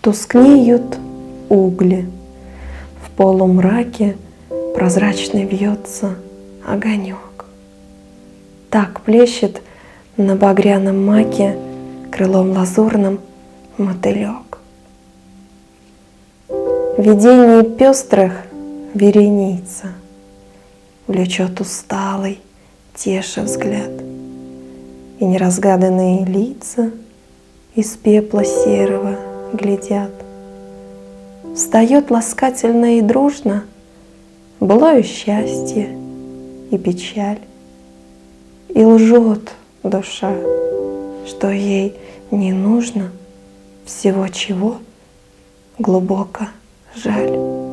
Тускнеют угли, в полумраке прозрачный вьется огонек. Так плещет на багряном маке крылом лазурным мотылек. Видений пестрых вереница влечет усталый, теша взгляд, и неразгаданные лица из пепла серого глядят. Встает ласкательно и дружно былое счастье и печаль, и лжет душа, что ей не нужно всего, чего глубоко жаль.